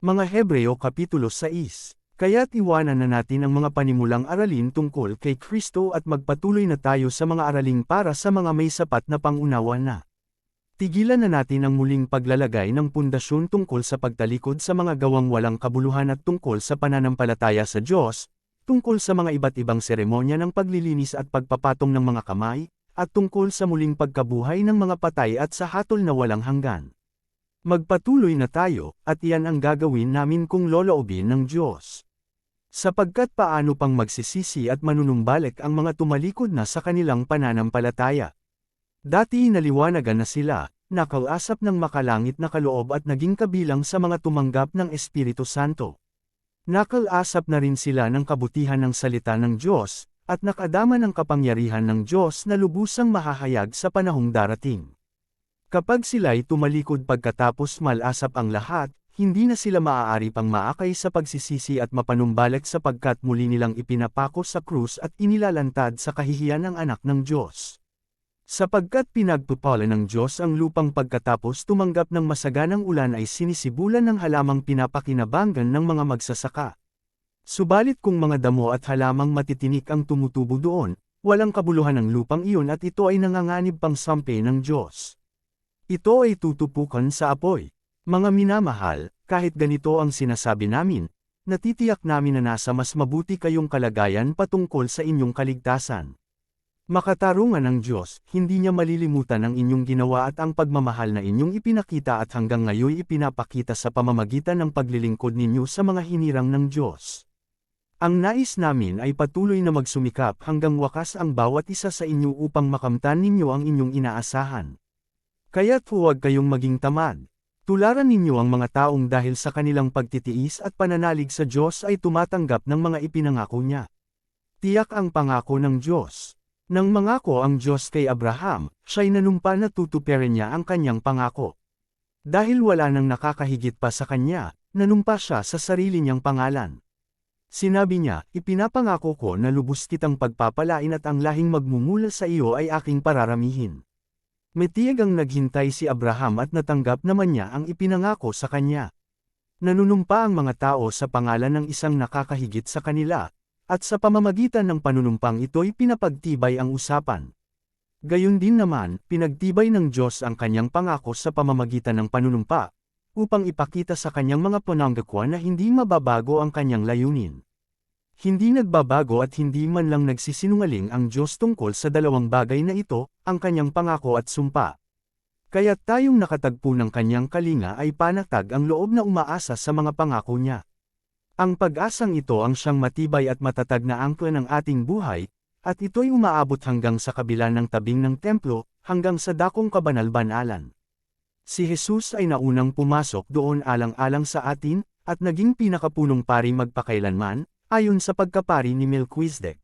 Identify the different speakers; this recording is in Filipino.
Speaker 1: Mga Hebreo Kapitulo 6. Kaya't iwanan na natin ang mga panimulang aralin tungkol kay Kristo at magpatuloy na tayo sa mga araling para sa mga may sapat na pangunawa na. Tigilan na natin ang muling paglalagay ng pundasyon tungkol sa pagtalikod sa mga gawang walang kabuluhan at tungkol sa pananampalataya sa Diyos, tungkol sa mga iba't ibang seremonya ng paglilinis at pagpapatong ng mga kamay, at tungkol sa muling pagkabuhay ng mga patay at sa hatol na walang hanggan. Magpatuloy na tayo, at iyan ang gagawin namin kung loloobin ng Diyos. Sapagkat paano pang magsisisi at manunumbalik ang mga tumalikod na sa kanilang pananampalataya. Dati naliwanagan na sila, nakausap ng makalangit na kaloob at naging kabilang sa mga tumanggap ng Espiritu Santo. Nakausap na rin sila ng kabutihan ng salita ng Diyos, at nakadama ng kapangyarihan ng Diyos na lubusang mahahayag sa panahong darating. Kapag sila'y tumalikod pagkatapos malasap ang lahat, hindi na sila maaari pang maakay sa pagsisisi at mapanumbalik sapagkat muli nilang ipinapako sa krus at inilalantad sa kahihiyan ng anak ng Diyos. Sapagkat pinagpupala ng Diyos ang lupang pagkatapos tumanggap ng masaganang ulan ay sinisibulan ng halamang pinapakinabangan ng mga magsasaka. Subalit kung mga damo at halamang matitinik ang tumutubo doon, walang kabuluhan ng lupang iyon at ito ay nanganganib pang sampe ng Diyos. Ito ay tutupukan sa apoy. Mga minamahal, kahit ganito ang sinasabi namin, natitiyak namin na nasa mas mabuti kayong kalagayan patungkol sa inyong kaligtasan. Makatarungan ng Diyos, hindi niya malilimutan ang inyong ginawa at ang pagmamahal na inyong ipinakita at hanggang ngayon ipinapakita sa pamamagitan ng paglilingkod ninyo sa mga hinirang ng Diyos. Ang nais namin ay patuloy na magsumikap hanggang wakas ang bawat isa sa inyo upang makamtan ninyo ang inyong inaasahan. Kaya't huwag kayong maging tamad. Tularan ninyo ang mga taong dahil sa kanilang pagtitiis at pananalig sa Diyos ay tumatanggap ng mga ipinangako niya. Tiyak ang pangako ng Diyos. Nang mangako ang Diyos kay Abraham, siya'y nanumpa na tutuparin niya ang kanyang pangako. Dahil wala nang nakakahigit pa sa kanya, nanumpa siya sa sarili niyang pangalan. Sinabi niya, ipinapangako ko na lubos kitang pagpapalain at ang lahing magmumula sa iyo ay aking pararamihin. Matiyag ang naghintay si Abraham at natanggap naman niya ang ipinangako sa kanya. Nanunumpa ang mga tao sa pangalan ng isang nakakahigit sa kanila, at sa pamamagitan ng panunumpang ito'y pinapagtibay ang usapan. Gayon din naman, pinagtibay ng Diyos ang kanyang pangako sa pamamagitan ng panunumpa, upang ipakita sa kanyang mga pananggagawa na hindi mababago ang kanyang layunin. Hindi nagbabago at hindi man lang nagsisinungaling ang Diyos tungkol sa dalawang bagay na ito, ang kanyang pangako at sumpa. Kaya't tayong nakatagpo ng kanyang kalinga ay panatag ang loob na umaasa sa mga pangako niya. Ang pag-asang ito ang siyang matibay at matatag na angkla ng ating buhay, at ito'y umaabot hanggang sa kabila ng tabing ng templo, hanggang sa dakong kabanal-banalan. Si Jesus ay naunang pumasok doon alang-alang sa atin, at naging pinakapunong pari magpakailanman, ayon sa pagkapari ni Melchizedek.